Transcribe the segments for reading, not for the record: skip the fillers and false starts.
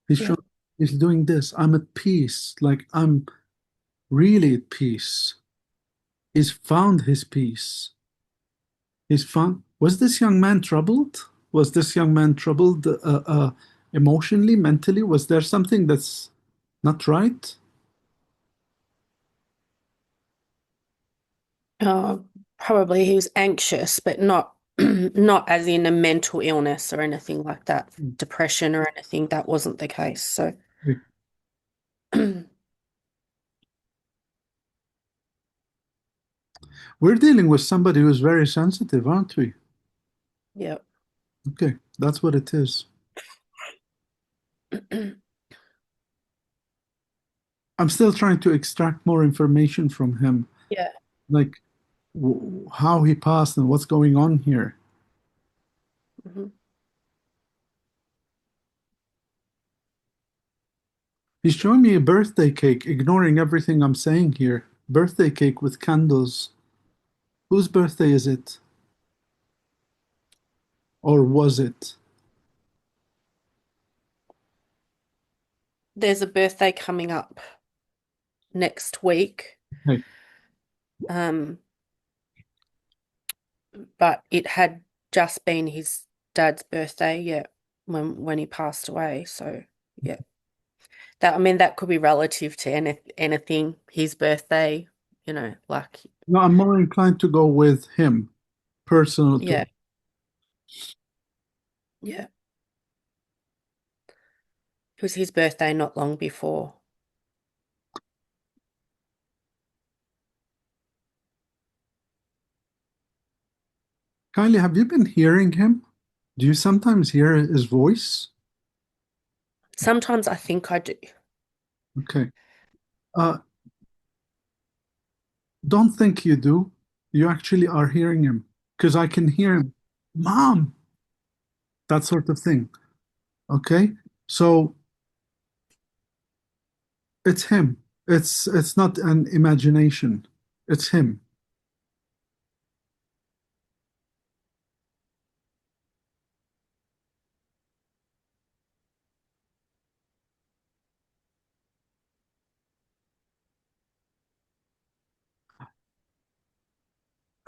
He's Yeah. showing, he's doing this. I'm at peace. Like I'm really at peace. He's found his peace. He's found. Was this young man troubled? Was this young man troubled emotionally, mentally? Was there something that's not right? Uh, Probably he was anxious, but not not as in a mental illness or anything like that, depression or anything. That wasn't the case. So, We're dealing with somebody who's very sensitive, aren't we? yeah. Okay, that's what it is. I'm still trying to extract more information from him, Yeah. like how he passed and what's going on here. Mhm. He's showing me a birthday cake, ignoring everything I'm saying here. Birthday cake with candles. Whose birthday is it? Or was it? There's a birthday coming up next week. Hey, Um, but it had just been his dad's birthday, yeah, when he passed away. So yeah. That I mean that could be relative to anything, his birthday, like no, I'm more inclined to go with him, personal to. yeah, yeah. It was his birthday not long before. Kylie, have you been hearing him? Do you sometimes hear his voice? Sometimes I think I do. Okay. Uh, don't think you do. You actually are hearing him because I can hear him, Mom, that sort of thing. Okay. So it's him. It's not an imagination. It's him.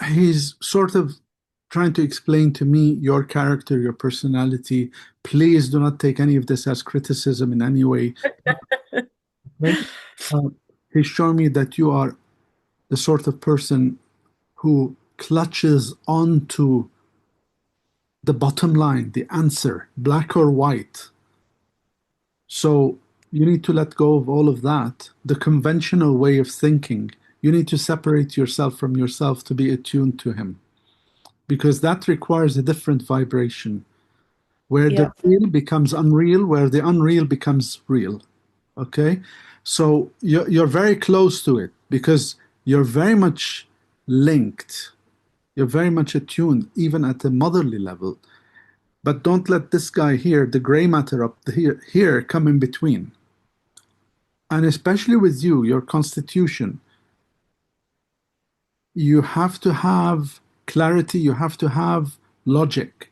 He's sort of trying to explain to me your character, your personality. Please do not take any of this as criticism in any way. Okay? Uh, he's showing me that you are the sort of person who clutches onto the bottom line, the answer, black or white. So you need to let go of all of that, the conventional way of thinking. You need to separate yourself from yourself to be attuned to him because that requires a different vibration where the Yeah, real becomes unreal, where the unreal becomes real. Okay? So you're very close to it because you're very much linked. You're very much attuned, even at the motherly level. But don't let this guy here, the gray matter up here come in between. And especially with you, your constitution, you have to have clarity, you have to have logic.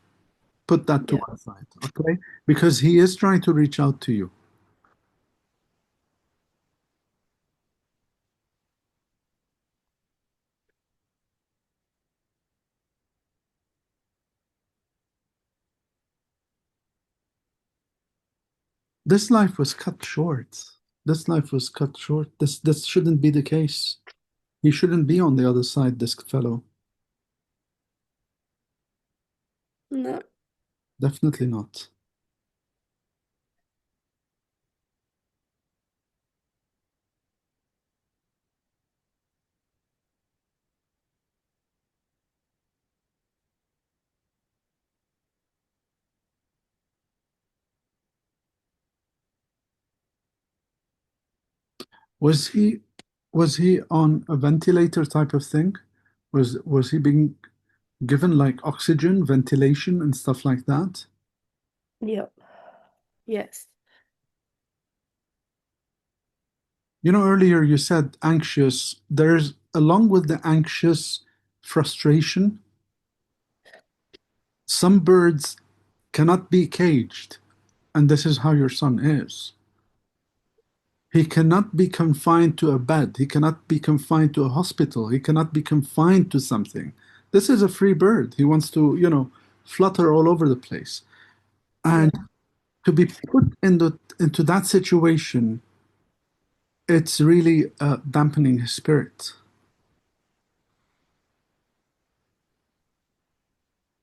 Put that to yeah. one side, okay? Because he is trying to reach out to you. This life was cut short. This life was cut short. This shouldn't be the case. He shouldn't be on the other side, this fellow. No. Definitely not. Was he was he on a ventilator type of thing? Was he being given like oxygen, ventilation, and stuff like that? Yep. Yes. You know, earlier you said anxious. There's along with the anxious frustration, some birds cannot be caged. And this is how your son is. He cannot be confined to a bed. He cannot be confined to a hospital. He cannot be confined to something. This is a free bird. He wants to, flutter all over the place. Yeah. And to be put into that situation, it's really dampening his spirit.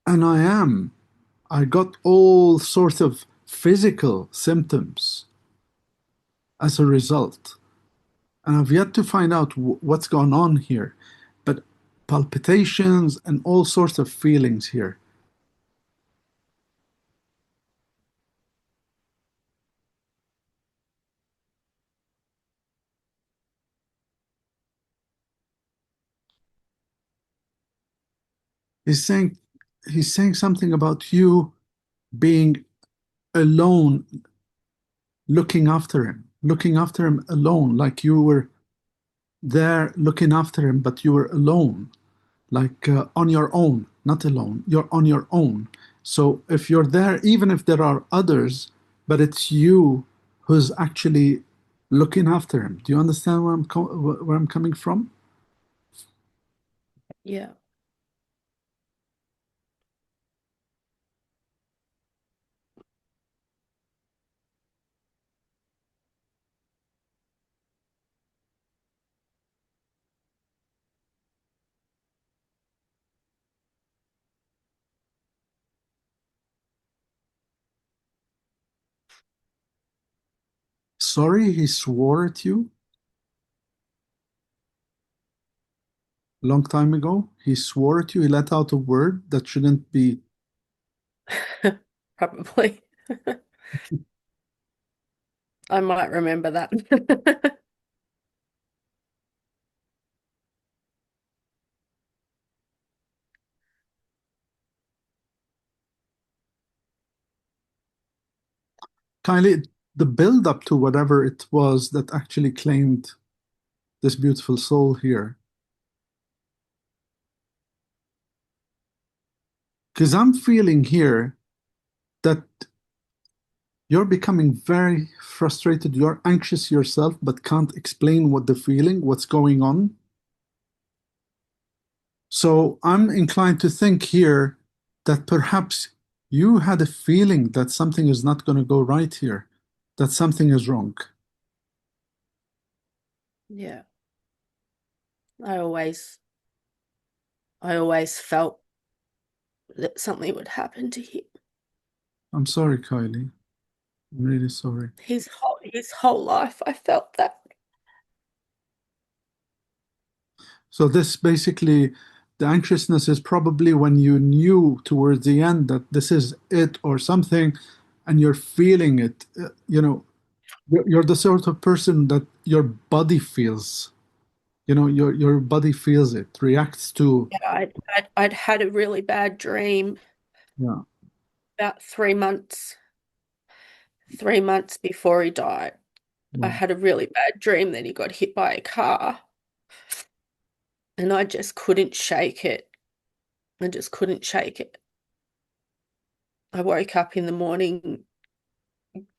And I got all sorts of physical symptoms as a result. And I've yet to find out what's going on here. But palpitations and all sorts of feelings here. He's saying he's saying something about you being alone, looking after him alone, like you were there looking after him, but you were alone, like on your own, not alone. You're on your own. So if you're there, even if there are others, but it's you who's actually looking after him. Do you understand where I'm coming from? Yeah. Sorry, he swore at you a long time ago. He swore at you. He let out a word that shouldn't be. Probably. I might remember that. Kylie, the build up to whatever it was that actually claimed this beautiful soul here. Because I'm feeling here that you're becoming very frustrated. You're anxious yourself, but can't explain what the feeling, what's going on. So I'm inclined to think here that perhaps you had a feeling that something is not going to go right here, that something is wrong. Yeah. I always I always felt that something would happen to him. I'm sorry, Kylie. I'm really sorry. His whole life I felt that. So this basically, the anxiousness is probably when you knew towards the end that this is it or something, and you're feeling it. You're the sort of person that your body feels. Your body feels it, reacts to. Yeah, I'd had a really bad dream Yeah, about 3 months before he died. I yeah. had a really bad dream that he got hit by a car, and I just couldn't shake it. I just couldn't shake it. I woke up in the morning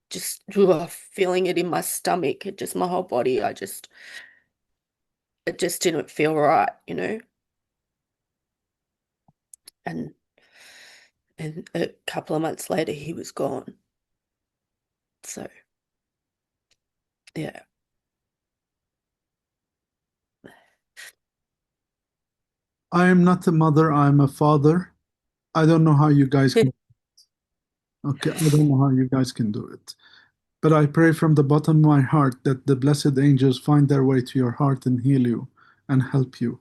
just feeling it in my stomach, it just my whole body. It just didn't feel right. And a couple of months later, he was gone. So yeah, I am not a mother, I'm a father. I don't know how you guys can. Okay, I don't know how you guys can do it. But I pray from the bottom of my heart that the blessed angels find their way to your heart and heal you and help you.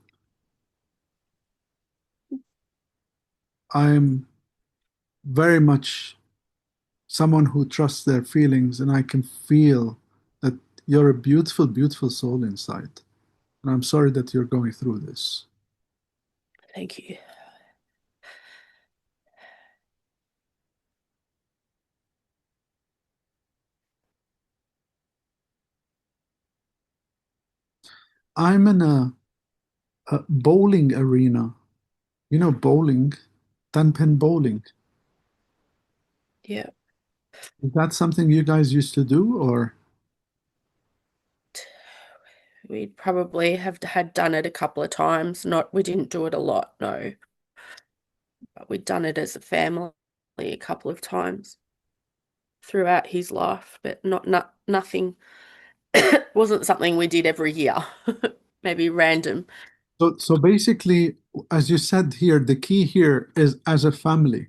I'm very much someone who trusts their feelings, and I can feel that you're a beautiful, beautiful soul inside. And I'm sorry that you're going through this. thank you. I'm in a bowling arena. Bowling, 10-pin bowling. Yeah, Is that something you guys used to do, or We'd probably have had done it a couple of times. Not, we didn't do it a lot, no, but we'd done it as a family a couple of times throughout his life, but nothing. Wasn't something we did every year. Maybe random. so basically, as you said here, the key here is as a family.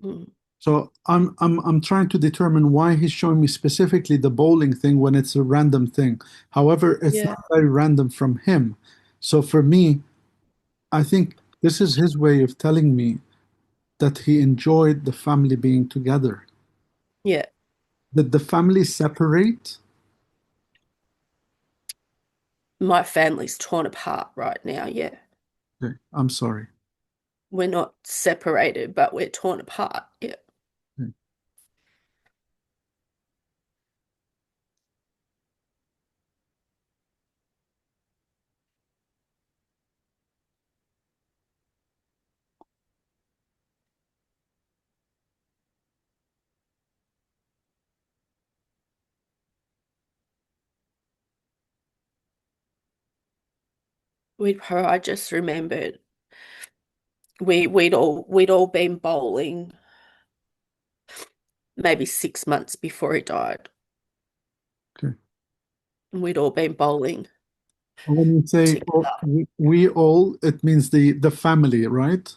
Mm. So I'm trying to determine why he's showing me specifically the bowling thing when it's a random thing. However, it's Yeah, not very random from him. So for me, I think this is his way of telling me that he enjoyed the family being together. yeah. Did the family separate? My family's torn apart right now. Yeah. Okay, I'm sorry. We're not separated, but we're torn apart. Yeah. Okay. I just remembered we'd all been bowling maybe 6 months before he died. Okay. And we'd all been bowling When you say oh, together. we all, it means the family, right?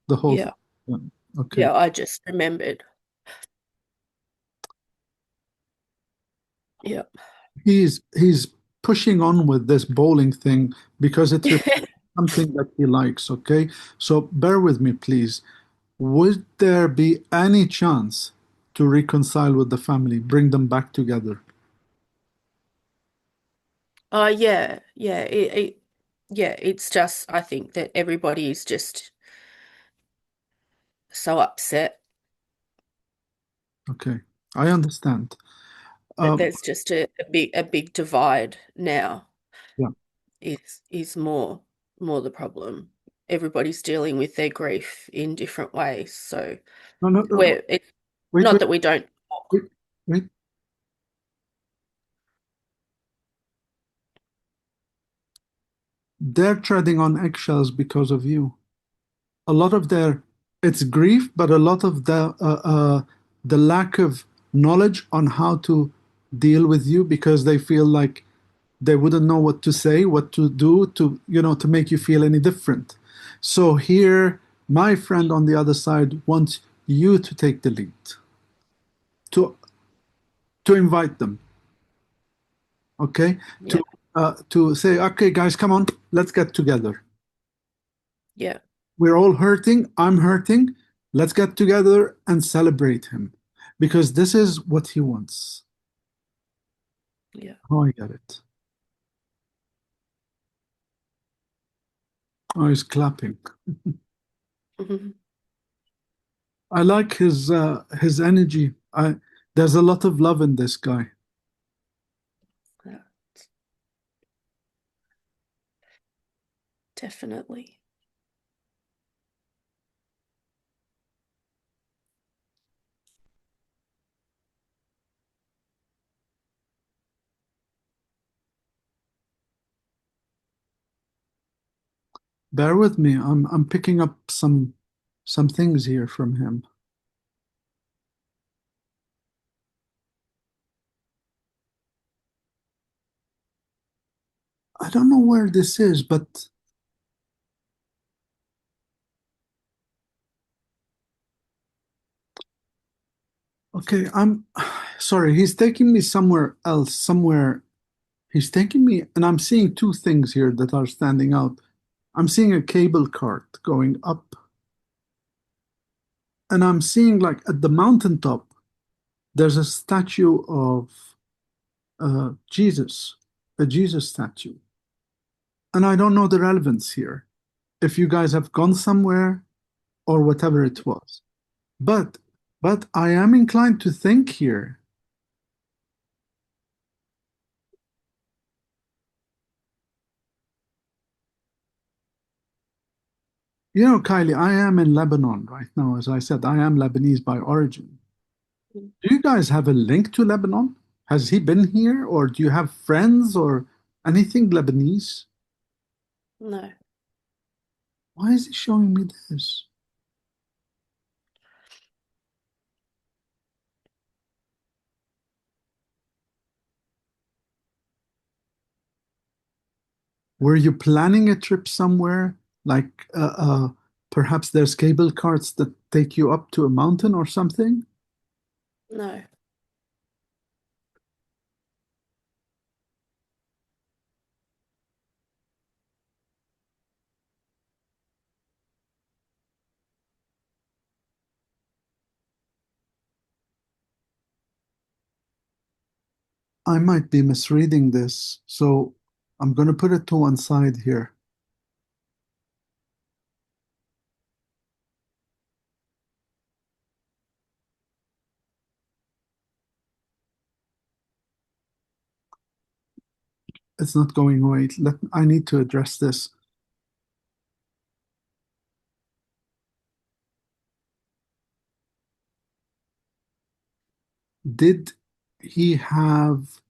The whole Yeah. thing. Yeah. Okay. Yeah, I just remembered. Yeah. He's pushing on with this bowling thing because it reflects something that he likes. Okay. So bear with me, please. Would there be any chance to reconcile with the family, bring them back together? Yeah, yeah. Yeah, it's just I think that everybody is just so upset Okay. I understand. that Um, there's just a big divide now yeah. is more the problem. Everybody's dealing with their grief in different ways. So No, no, no. we're it's Wait, not wait, that we don't talk. wait, wait. They're treading on eggshells because of you. A lot of their it's grief, but a lot of the lack of knowledge on how to deal with you because they feel like they wouldn't know what to say, what to do to to make you feel any different. So here, my friend on the other side wants you to take the lead, to invite them, okay, Yeah, to say, okay, guys, come on, let's get together. yeah, We're all hurting. I'm hurting. Let's get together and celebrate him because this is what he wants. yeah. Oh, I get it. Oh, he's clapping. Mhm. I like his energy. There's a lot of love in this guy. Yeah, definitely. Bear with me. I'm picking up some things here from him. I don't know where this is, but okay, I'm sorry. He's taking me somewhere else, somewhere. He's taking me, and I'm seeing two things here that are standing out. I'm seeing a cable cart going up, and I'm seeing like at the mountaintop, there's a statue of Jesus, a Jesus statue. And I don't know the relevance here, if you guys have gone somewhere or whatever it was. But I am inclined to think here, Kylie, I am in Lebanon right now. As I said, I am Lebanese by origin. Do you guys have a link to Lebanon? Has he been here, or do you have friends or anything Lebanese? No, Why is he showing me this? Were you planning a trip somewhere? Like perhaps there's cable cars that take you up to a mountain or something? no. I might be misreading this, so I'm going to put it to one side here. It's not going away. I need to address this. Did he have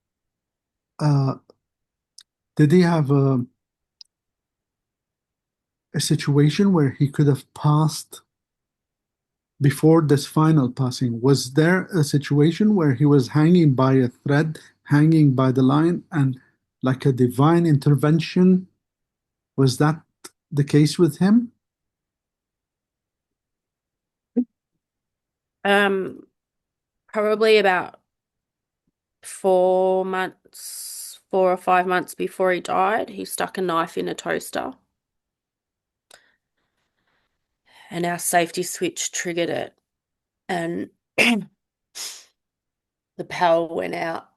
uh did he have a situation where he could have passed before this final passing? Was there a situation where he was hanging by a thread, hanging by the line, and like a divine intervention? Was that the case with him? Um, Probably about 4 months, 4 or 5 months before he died, he stuck a knife in a toaster, and our safety switch triggered it, and the power went out,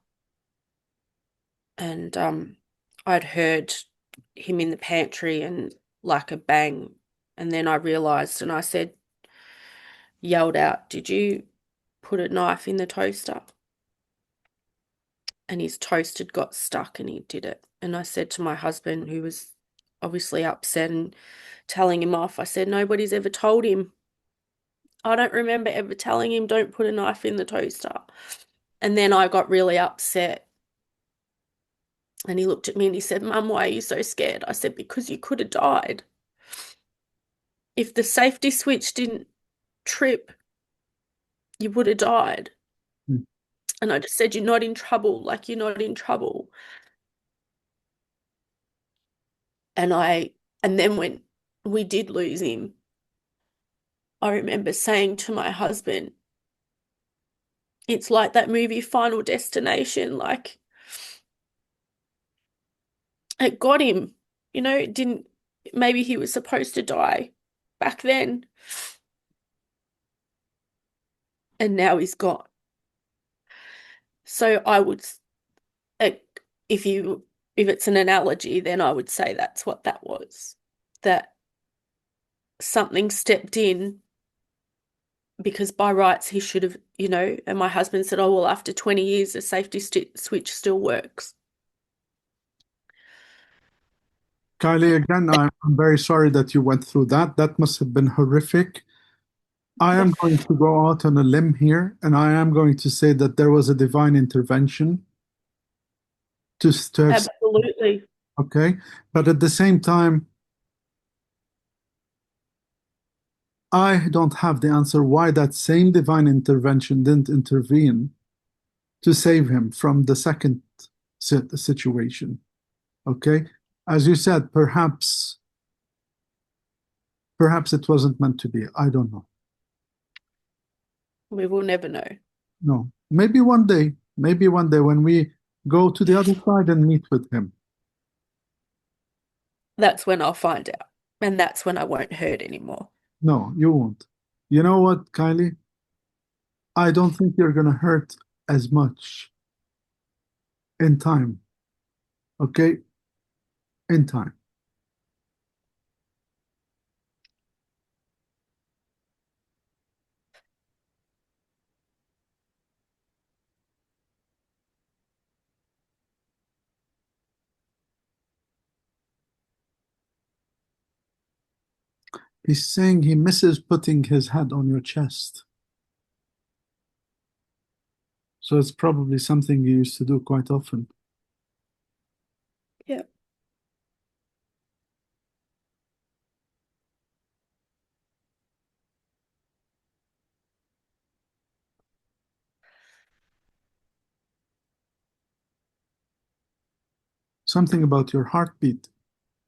and I'd heard him in the pantry and like a bang, and then I realized, and I said, yelled out, "Did you put a knife in the toaster?" And his toast had got stuck and he did it. And I said to my husband, who was obviously upset and telling him off, I said, nobody's ever told him. I don't remember ever telling him, don't put a knife in the toaster. And then I got really upset. And he looked at me and he said, Mum, why are you so scared? I said, because you could have died. If the safety switch didn't trip, you would have died. Hmm. And I just said, you're not in trouble. Like, you're not in trouble. And and then when we did lose him, I remember saying to my husband, it's like that movie Final Destination, like it got him. It didn't, maybe he was supposed to die back then, and now he's gone. So I would, uh, if you, if it's an analogy, then I would say that's what that was. That something stepped in because by rights he should have, and my husband said, oh, well, after 20 years, the safety switch still works. Kylie, again, I'm very sorry that you went through that. That must have been horrific. I am going to go out on a limb here, and I am going to say that there was a divine intervention to have, Absolutely. okay? But at the same time, I don't have the answer why that same divine intervention didn't intervene to save him from the second situation, okay? As you said, perhaps it wasn't meant to be. I don't know. We will never know. No, maybe one day when we go to the other side and meet with him. That's when I'll find out. And that's when I won't hurt anymore. No, you won't. You know what, Kylie? I don't think you're gonna hurt as much in time, okay? In time. He's saying he misses putting his head on your chest. So it's probably something you used to do quite often. Yeah. Something about your heartbeat.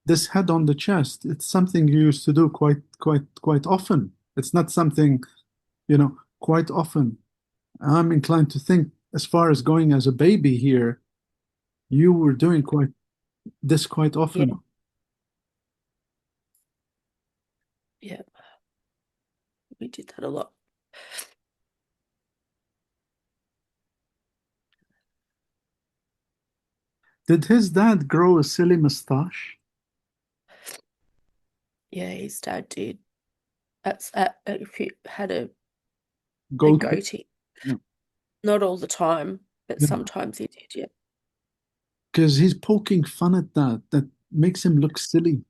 This head on the chest, it's something you used to do quite often. It's not something, quite often. I'm inclined to think, as far as going as a baby here, you were doing quite Yeah. often. Yeah. We did that a lot. Did his dad grow a silly mustache? Yeah, his dad did. If he had a Go to, goatee. Not all the time, but sometimes he did, yeah. because he's poking fun at that. That makes him look silly.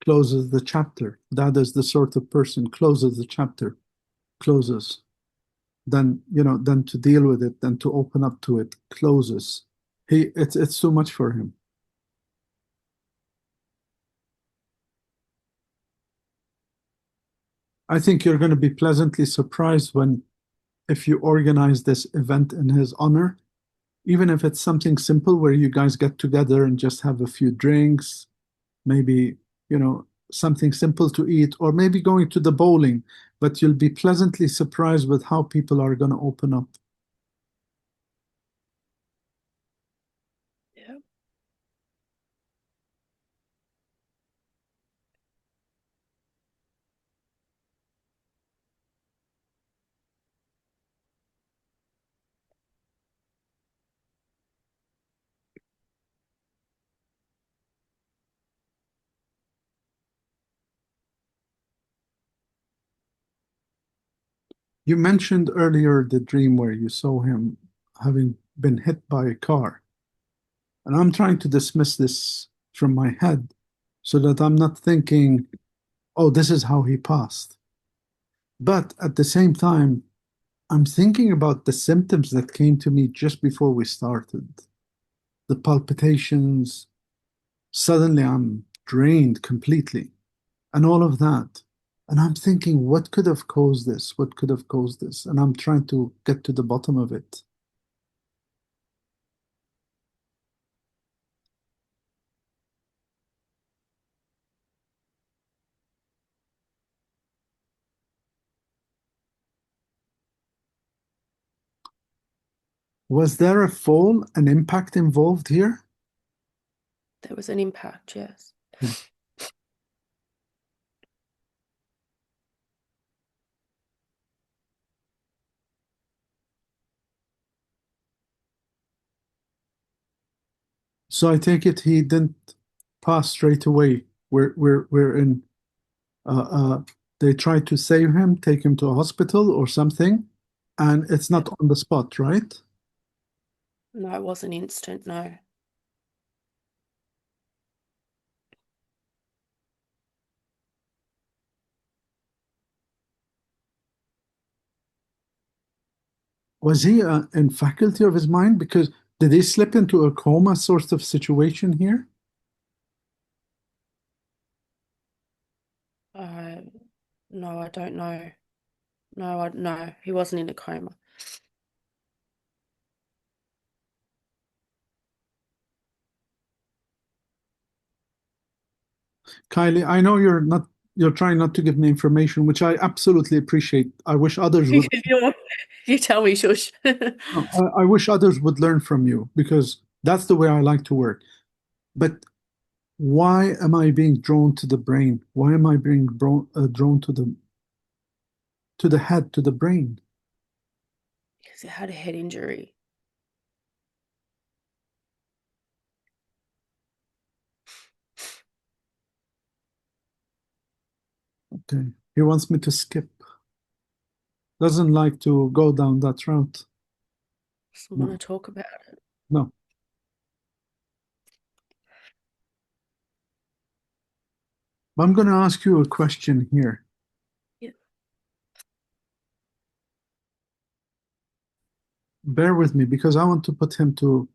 Closes the chapter. That is the sort of person closes the chapter, closes. Then to deal with it, then to open up to it, closes. It's too much for him. I think you're going to be pleasantly surprised when if you organize this event in his honor, even if it's something simple where you guys get together and just have a few drinks, maybe, something simple to eat, or maybe going to the bowling, but you'll be pleasantly surprised with how people are going to open up. Yeah. You mentioned earlier the dream where you saw him having been hit by a car. And I'm trying to dismiss this from my head so that I'm not thinking, oh, this is how he passed. But at the same time, I'm thinking about the symptoms that came to me just before we started. The palpitations, suddenly I'm drained completely, and all of that. And I'm thinking, what could have caused this? What could have caused this? And I'm trying to get to the bottom of it. Was there a fall, an impact involved here? There was an impact, yes. Yeah. So I take it he didn't pass straight away. We're in. Uh, uh, they tried to save him, take him to a hospital or something, and it's Yeah. not on the spot, right? No, it wasn't instant, no. Was he in faculty of his mind? Because did he slip into a coma sort of situation here? Uh, no, I don't know. No, he wasn't in a coma. Kylie, I know you're trying not to give me information, which I absolutely appreciate. I wish others would. You tell me, shush. No, I wish others would learn from you because that's the way I like to work. But why am I being drawn to the brain? Why am I being drawn to the head, to the brain? Because he had a head injury. Okay. He wants me to skip. Doesn't like to go down that route. Doesn't want No, to talk about it. no. I'm going to ask you a question here. Yeah. Bear with me because I want to put him to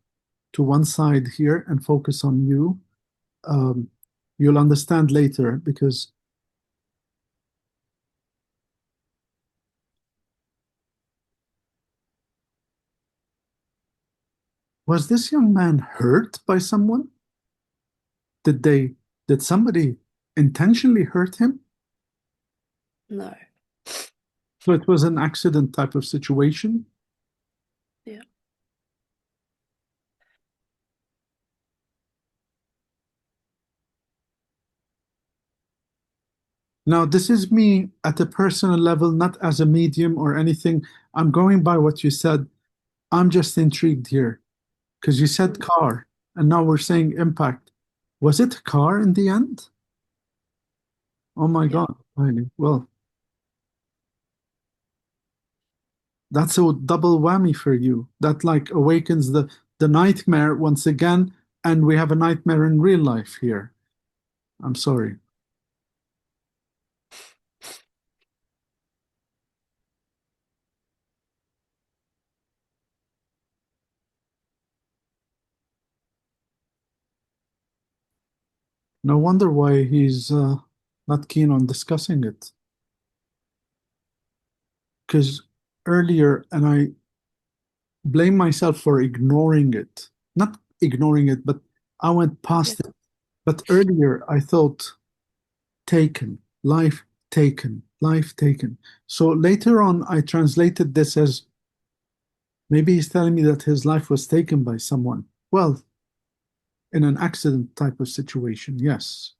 one side here and focus on you. Um, you'll understand later because was this young man hurt by someone? Did they, did somebody intentionally hurt him? No. So it was an accident type of situation. Yeah. Now, this is me at a personal level, not as a medium or anything. I'm going by what you said. I'm just intrigued here because you said Mm. car and now we're saying impact. Was it a car in the end? Oh my Yeah. God, Kylie. Well, that's a double whammy for you. That like awakens the nightmare once again, and we have a nightmare in real life here. I'm sorry. No wonder why he's not keen on discussing it. Because earlier, and I blame myself for ignoring it. Not ignoring it, but I went Yeah. past it. But earlier, I thought taken, life taken, life taken. So later on, I translated this as maybe he's telling me that his life was taken by someone. Well, in an accident type of situation, yes.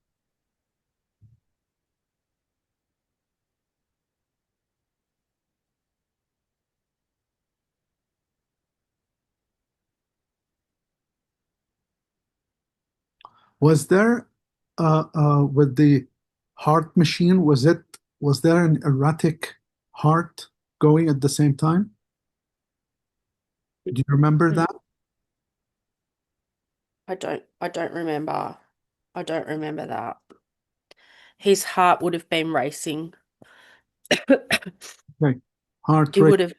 Was there, with the heart machine, was there an erratic heart going at the same time? Do you remember Mm. that? I don't remember. I don't remember that. His heart would have been racing. Okay. Heart He rate. would have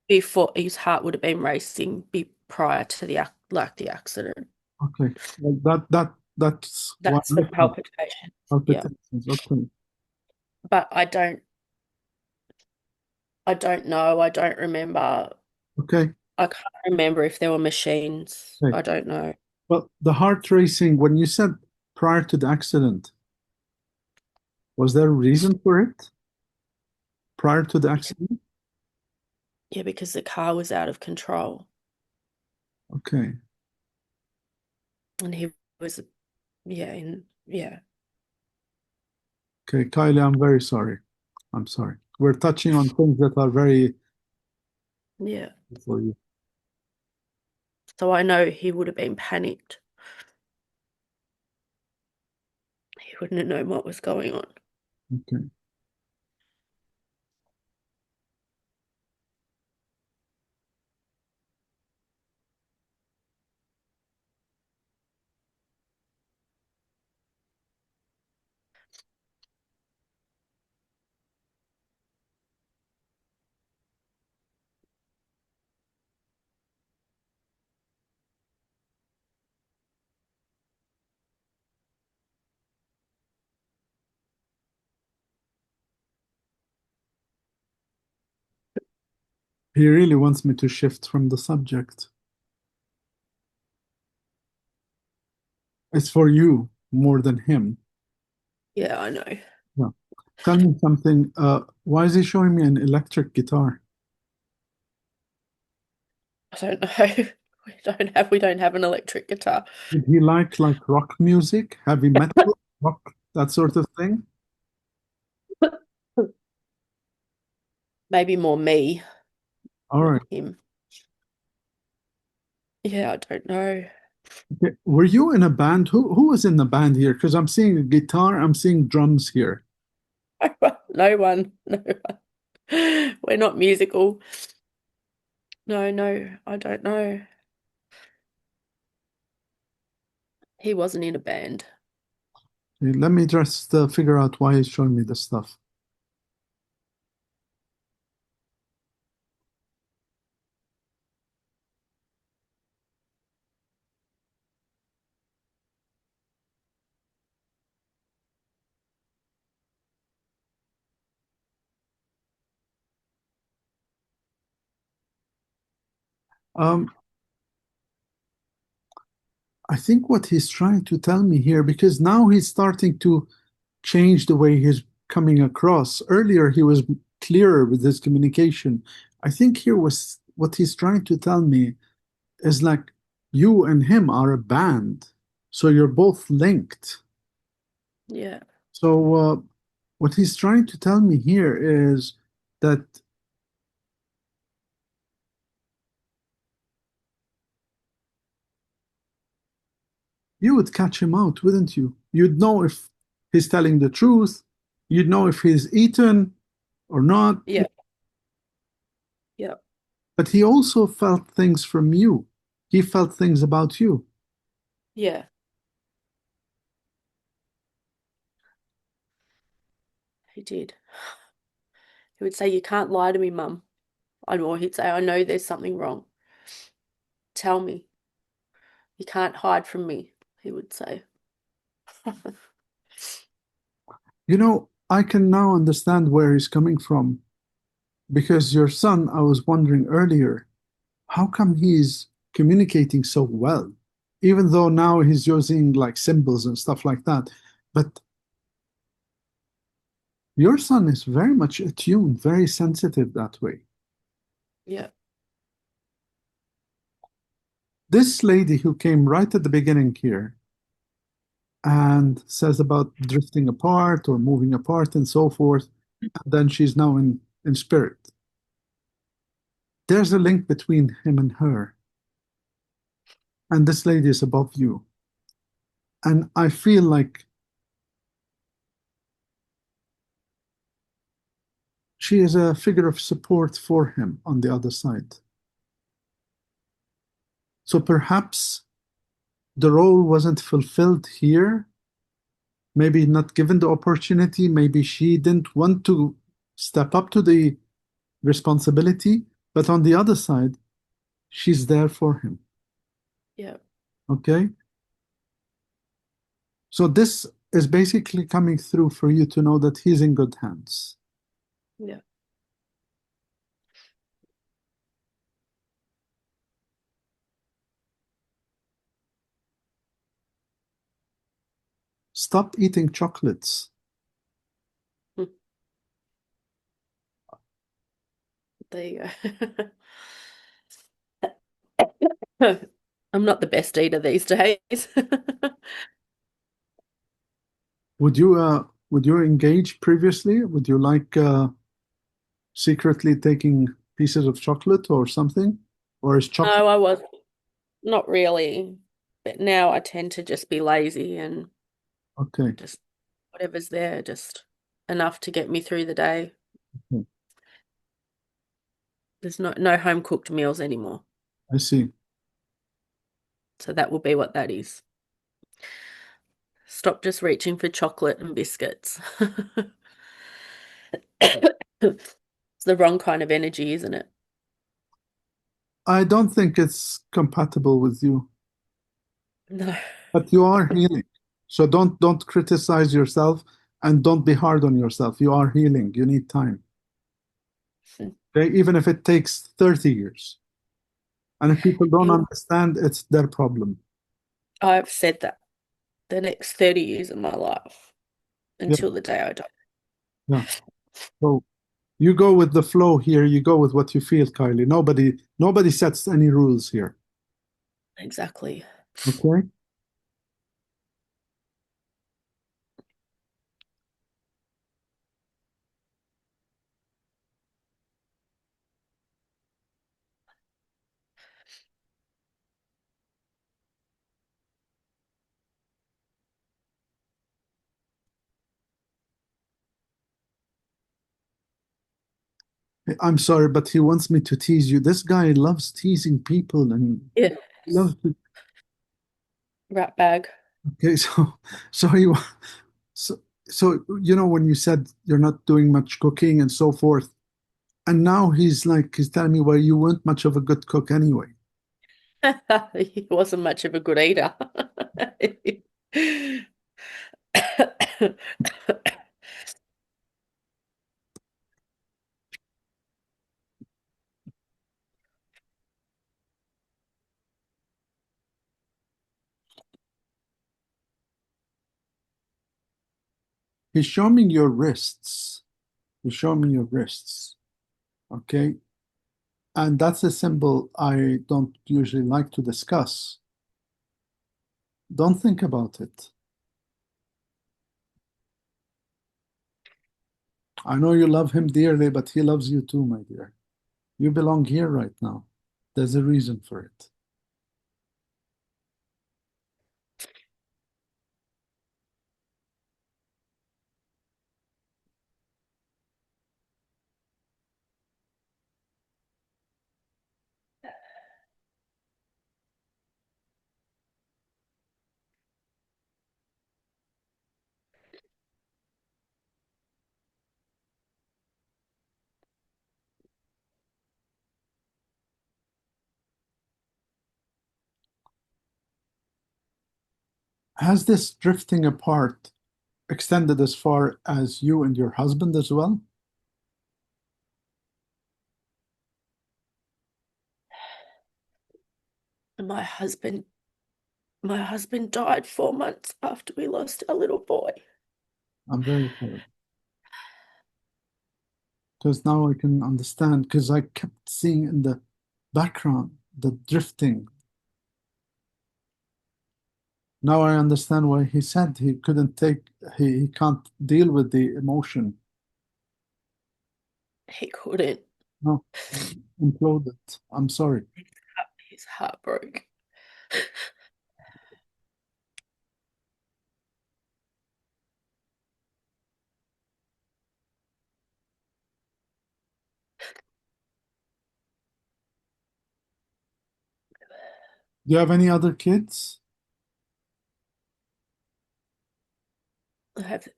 before his heart would have been racing prior to the accident. Okay. Well, that's what That's I the thought. palpitation. Yeah. Palpitations. Okay. But I don't know. I don't remember. Okay. I can't remember if there were machines. Okay. I don't know. Well, the heart racing, when you said prior to the accident, was there a reason for it prior to the accident? Yeah, because the car was out of control Okay. and he was, yeah. Okay, Kylie, I'm very sorry. I'm sorry. We're touching on things that are very Yeah. for you. So I know he would have been panicked. He wouldn't have known what was going on. Okay. He really wants me to shift from the subject. It's for you more than him. Yeah, I know. Yeah. Tell me something. Why is he showing me an electric guitar? I don't know. We don't have an electric guitar. Did he like rock music, heavy metal, rock, that sort of thing? Maybe more me All than right. him. Yeah, I don't know. Okay. Were you in a band? Who was in the band here? Because I'm seeing a guitar, I'm seeing drums here. No one. No one. We're not musical. No, no, I don't know. He wasn't in a band. Let me just figure out why he's showing me this stuff. Um, I think what he's trying to tell me here, because now he's starting to change the way he's coming across. Earlier, he was clearer with his communication. I think here was what he's trying to tell me is like you and him are a band, so you're both linked. Yeah, So, what he's trying to tell me here is that you would catch him out, wouldn't you? You'd know if he's telling the truth, you'd know if he's eaten or not. yeah, yeah, But he also felt things from you. He felt things about you. yeah. He did. He would say, "You can't lie to me, Mum." Or he'd say, "I know there's something wrong. Tell me. You can't hide from me," he would say. You know, I can now understand where he's coming from because your son, I was wondering earlier, how come he's communicating so well? Even though now he's using like symbols and stuff like that. But your son is very much attuned, very sensitive that way. Yeah, This lady who came right at the beginning here and says about drifting apart or moving apart and so forth, and then she's now in spirit. There's a link between him and her, and this lady is above you. And I feel like she is a figure of support for him on the other side. So perhaps the role wasn't fulfilled here, maybe not given the opportunity, maybe she didn't want to step up to the responsibility, but on the other side, she's there for him. yeah, Okay? So this is basically coming through for you to know that he's in good hands. yeah. Stop eating chocolates. Hmm. There you go. I'm not the best eater these days. Would you engage previously? Would you like secretly taking pieces of chocolate or something? Or is chocolate No, I was not really. But now I tend to just be lazy and okay? just whatever's there, just enough to get me through the day. Okay, There's no home cooked meals anymore. I see. So that will be what that is. Stop just reaching for chocolate and biscuits. It's the wrong kind of energy, isn't it? I don't think it's compatible with you, No. but you are healing. So don't criticize yourself and don't be hard on yourself. You are healing. You need time. Okay, even if it takes 30 years. And if people don't You- understand, it's their problem. I've said that the next 30 years of my life Yeah, until the day I die. yeah. So you go with the flow here. You go with what you feel, Kylie. Nobody sets any rules here. Exactly. Okay? I'm sorry, but he wants me to tease you. This guy loves teasing people and Yeah. loves to. Rat bag. Okay, so he, so, so when you said you're not doing much cooking and so forth, and now he's telling me, well, you weren't much of a good cook anyway. He wasn't much of a good eater. He's showing me your wrists. He's showing me your wrists. Okay, and that's a symbol I don't usually like to discuss. Don't think about it. I know you love him dearly, but he loves you too, my dear. You belong here right now. There's a reason for it. Has this drifting apart extended as far as you and your husband as well? And my husband died 4 months after we lost our little boy. I'm very sorry. Because now I can understand, because I kept seeing in the background the drifting. Now I understand why he said he couldn't take, he can't deal with the emotion. He couldn't. No, imploded. I'm sorry. His heart broke. Do you have any other kids? I have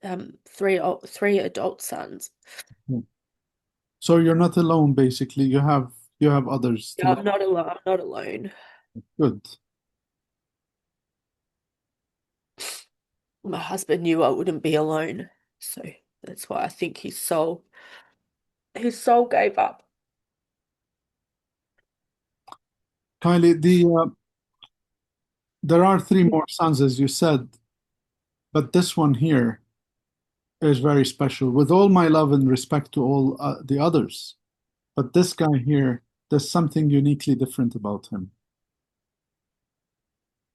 three adult sons. No. So you're not alone, basically. You have others to Yeah, look. I'm not alone. I'm not alone. Good. My husband knew I wouldn't be alone, so that's why I think his soul gave up. Kylie, there are three more sons, as you said, but this one here is very special. With all my love and respect to all the others, but this guy here, there's something uniquely different about him.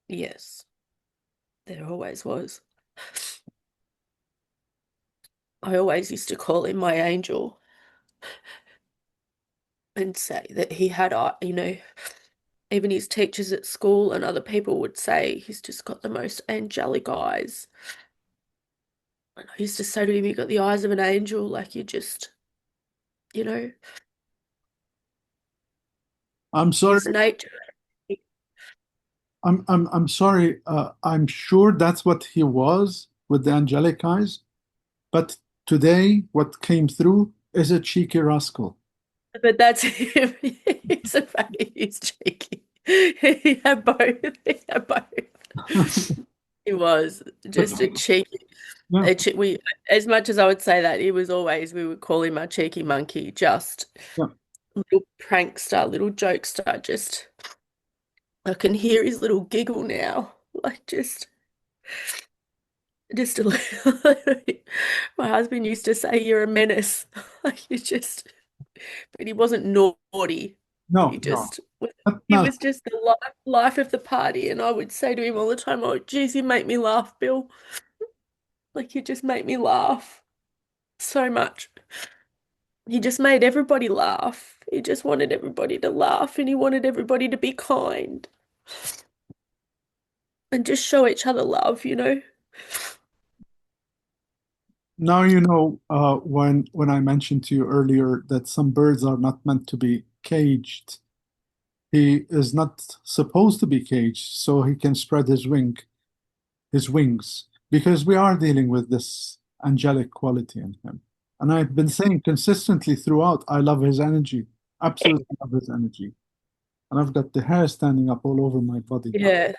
Yes, there always was. I always used to call him my angel and say that he had, even his teachers at school and other people would say he's just got the most angelic eyes. And I used to say to him, you got the eyes of an angel, like you just, you know, I'm sorry. his nature. I'm sorry. I'm sure that's what he was with the angelic eyes, but today what came through is a cheeky rascal. But that's him. He's cheeky. He had both. He had both. He was But just a cheeky. yeah, We, as much as I would say that, we would call him a cheeky monkey, just yeah. little prankster, little jokester. Just, I can hear his little giggle now, like just a little. My husband used to say, "You're a menace." Like you just, but he wasn't naughty. No, He no, just, that's he not. was just the life of the party. And I would say to him all the time, "Oh, geez, you make me laugh, Bill. Like you just make me laugh so much." He just made everybody laugh. He just wanted everybody to laugh and he wanted everybody to be kind and just show each other love. Now you know when I mentioned to you earlier that some birds are not meant to be caged. He is not supposed to be caged, so he can spread his wings, because we are dealing with this angelic quality in him. And I've been saying consistently throughout, I love his energy. Absolutely love his energy. And I've got the hair standing up all over my body now. Yeah,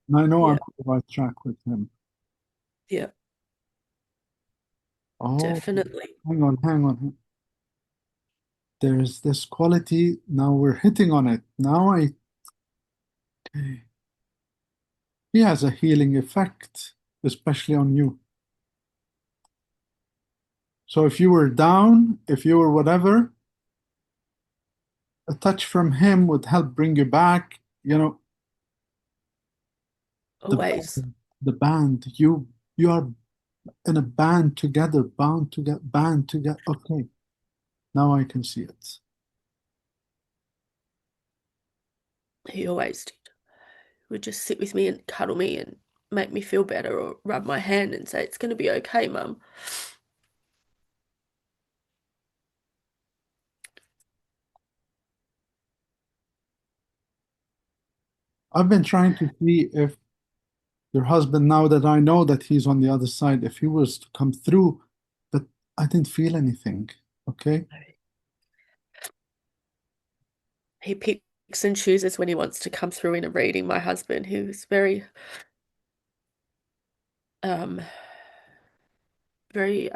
And I know I'm yeah, on the right track with him. yeah, Oh, definitely. hang on, hang on. There's this quality. Now we're hitting on it. He has a healing effect, especially on you. So if you were down, if you were whatever, a touch from him would help bring you back. You know, the Always. the band, you are in a band together, bound together, band together. Okay, now I can see it. He always did. Would just sit with me and cuddle me and make me feel better or rub my hand and say, it's going to be okay, Mum. I've been trying to see if your husband, now that I know that he's on the other side, if he was to come through, but I didn't feel anything. Okay. He picks and chooses when he wants to come through in a reading, my husband, who's um, very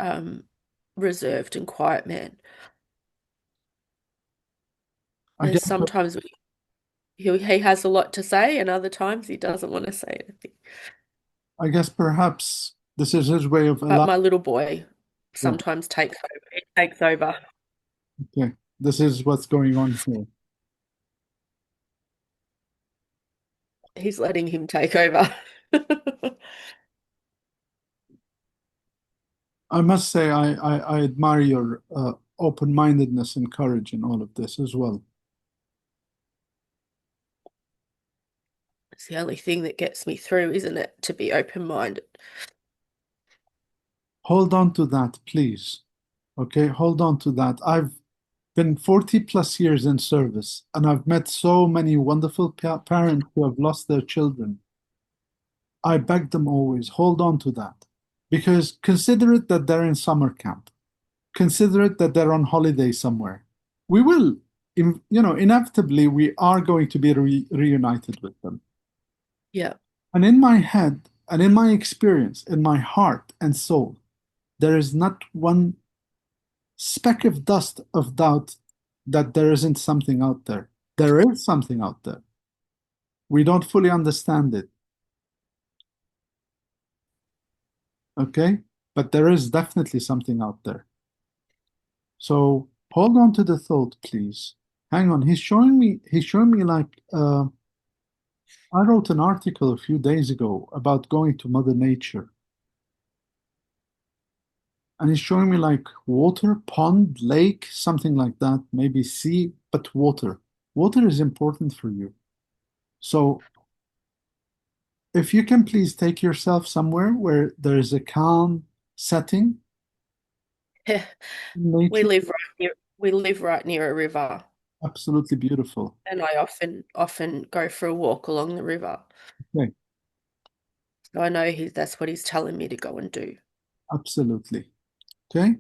reserved and quiet man. I And guess sometimes he has a lot to say, and other times he doesn't want to say anything. I guess perhaps this is his way of But allowing. my little boy Yeah, sometimes takes over. He takes over. okay. This is what's going on here. He's letting him take over. I must say, I admire your open-mindedness and courage in all of this as well. It's the only thing that gets me through, isn't it? To be open-minded. Hold on to that, please. Okay, hold on to that. I've been 40 plus years in service, and I've met so many wonderful parents who have lost their children. I beg them always, hold on to that. Because consider it that they're in summer camp. Consider it that they're on holiday somewhere. We will, inevitably, we are going to be reunited with them. Yeah, And in my head, and in my experience, in my heart and soul, there is not one speck of dust of doubt that there isn't something out there. There is something out there. We don't fully understand it, okay? But there is definitely something out there. So hold on to the thought, please. Hang on. He's showing me like I wrote an article a few days ago about going to Mother Nature. And he's showing me like water, pond, lake, something like that, maybe sea, but water. Water is important for you. So if you can please take yourself somewhere where there is a calm setting, we nature, live right near a river, absolutely beautiful. and I often go for a walk along the river. Okay, So I know that's what he's telling me to go and do, absolutely. Okay,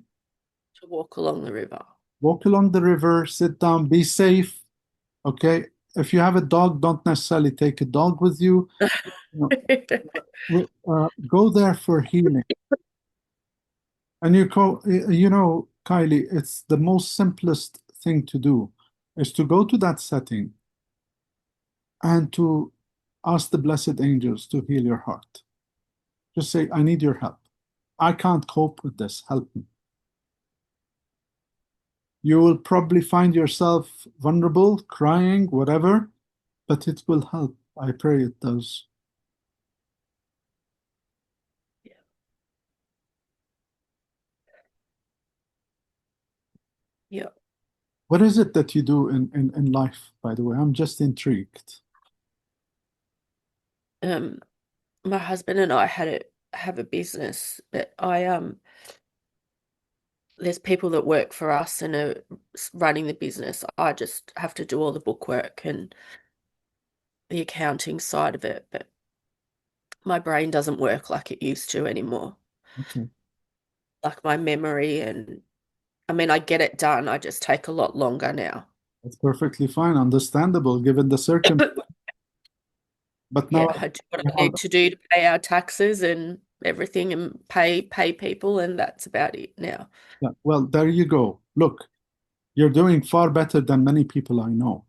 to walk along the river. walk along the river, sit down, be safe. Okay, if you have a dog, don't necessarily take a dog with you. You go there for healing. And Kylie, it's the most simplest thing to do is to go to that setting and to ask the blessed angels to heal your heart. Just say, I need your help. I can't cope with this. Help me. You will probably find yourself vulnerable, crying, whatever, but it will help. I pray it does. Yeah. Yeah. What is it that you do in life, by the way? I'm just intrigued. Um, my husband and I have a business that I there's people that work for us and are running the business. I just have to do all the bookwork and the accounting side of it, but my brain doesn't work like it used to anymore. Okay. Like my memory and I mean, I get it done. I just take a lot longer now. That's perfectly fine, understandable given the circumstance. But now, Yeah, I do what I need to do to pay our taxes and everything and pay people, and that's about it now. yeah, well, there you go. Look, you're doing far better than many people I know.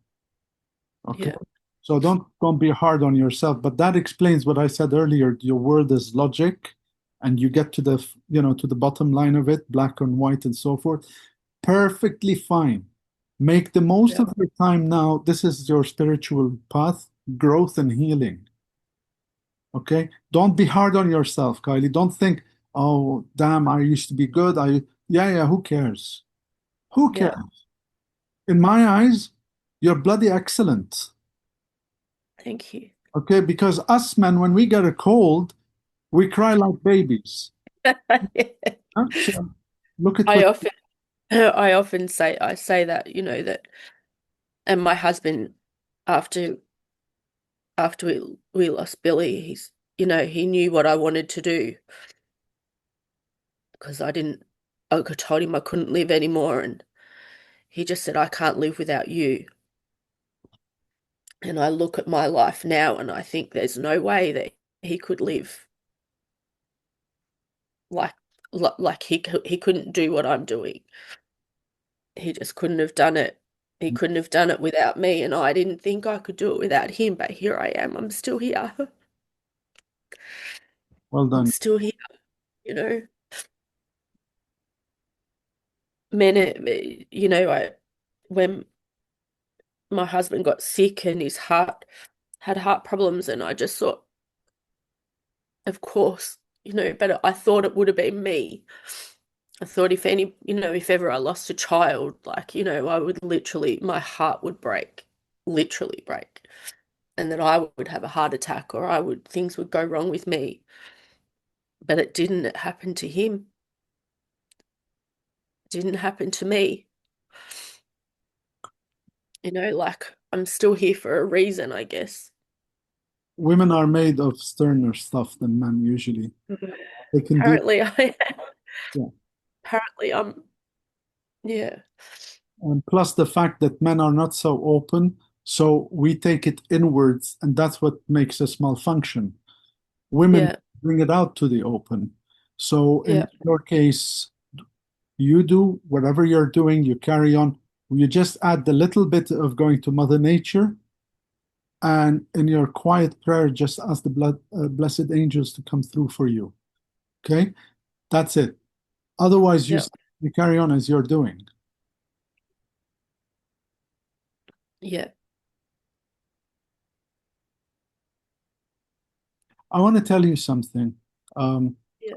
Okay. Yeah, So don't be hard on yourself. But that explains what I said earlier. Your world is logic, and you get to to the bottom line of it, black and white and so forth. Perfectly fine. Make the most yeah, of your time now. This is your spiritual path, growth and healing. Okay? Don't be hard on yourself, Kylie. Don't think, oh, damn, I used to be good. Yeah, who cares? Who yeah. cares? In my eyes, you're bloody excellent. Thank you. Okay, because us men, when we get a cold, we cry like babies. Huh? So look at I what, often I often say I say that, that and my husband after we lost Billy, he knew what I wanted to do because I told him I couldn't live anymore and he just said I can't live without you. And I look at my life now and I think there's no way that he could live like like he couldn't do what I'm doing. He just couldn't have done it. He couldn't have done it without me, and I didn't think I could do it without him, but here I am. I'm still here. well I'm done. still here, you know. Men, I when my husband got sick and his heart had heart problems, and I just thought, of course, but I thought it would have been me. I thought if ever I lost a child, like, I would my heart would break, literally break, and that I would have a heart attack or things would go wrong with me. But it didn't. It happened to him. It didn't happen to me. Like I'm still here for a reason, I guess. Women are made of sterner stuff than men usually. They can do, Apparently, I yeah. apparently yeah, And plus the fact that men are not so open, so we take it inwards, and that's what makes us malfunction. Women yeah, bring it out to the open. So in yeah, your case, you do whatever you're doing, you carry on. You just add the little bit of going to Mother Nature, and in your quiet prayer, just ask the blessed angels to come through for you. Okay, that's it. Otherwise, yeah, you carry on as you're doing. yeah, I want to tell you something. Um, yeah,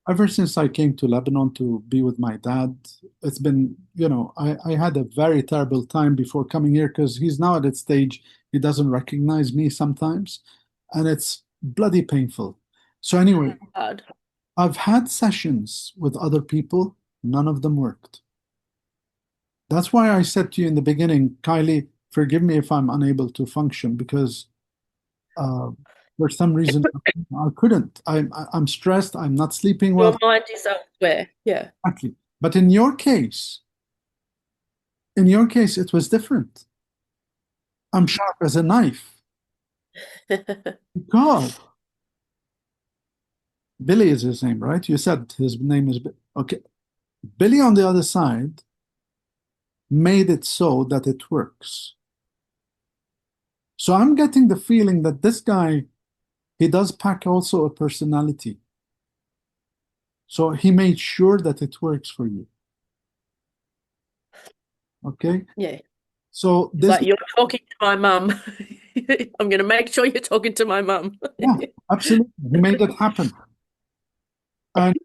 Ever since I came to Lebanon to be with my dad, it's been, I had a very terrible time before coming here because he's now at that stage, he doesn't recognize me sometimes, and it's bloody painful. So, anyway, hard. I've had sessions with other people, none of them worked. That's why I said to you in the beginning, Kylie, forgive me if I'm unable to function because uh, for some reason I couldn't. I'm stressed, I'm not sleeping Your well. mind is elsewhere. Yeah, Exactly. But in your case, it was different. I'm mm. sharp as a knife. God, Billy is his name, right? You said his name is okay. Billy on the other side made it so that it works. So I'm getting the feeling that this guy, he does pack also a personality. So he made sure that it works for you. Okay. Yeah. So He's this, like, you're talking to my mum. I'm going to make sure you're talking to my mum. yeah, absolutely. He made it happen. And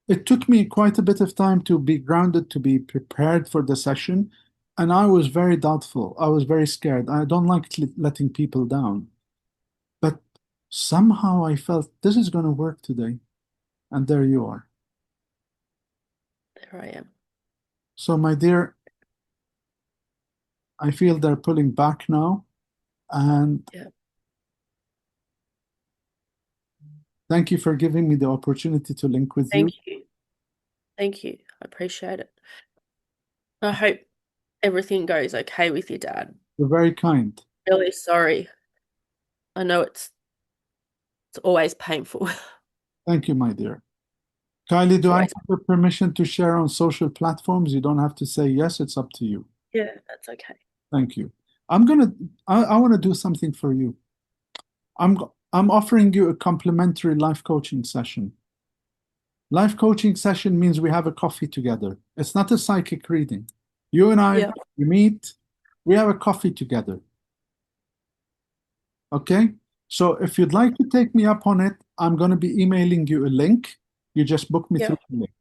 it took me quite a bit of time to be grounded, to be prepared for the session. And I was very doubtful. I was very scared. I don't like letting people down. But somehow I felt this is going to work today. And there you are. Here I am. So, my dear, I feel they're pulling back now. And Yeah. thank you for giving me the opportunity to link with Thank you. you. Thank you. I appreciate it. I hope everything goes okay with your dad. You're very kind. Really sorry. I know it's always painful. Thank you, my dear. Kylie, It's do I have always, the permission to share on social platforms? You don't have to say yes, it's up to you. yeah, that's okay. Thank you. I'm gonna, I want to do something for you. I'm offering you a complimentary life coaching session. Life coaching session means we have a coffee together. It's not a psychic reading. You and I, Yeah. we meet, we have a coffee together. Okay? So if you'd like to take me up on it, I'm going to be emailing you a link. You just book me Yeah. through the link.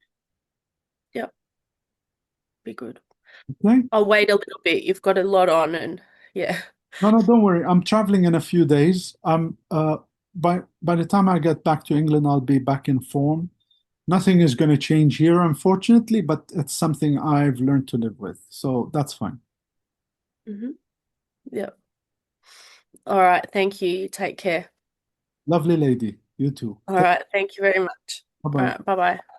Yeah. Be good. Okay? I'll wait a little bit. You've got a lot on and yeah. No, no, don't worry. I'm traveling in a few days. By the time I get back to England, I'll be back in form. Nothing is going to change here, unfortunately, but it's something I've learned to live with. So that's fine. Hmm. Yeah. All right. Thank you. You take care. Lovely lady. You too. All right. Thank you very much. Bye All bye. right. Bye bye.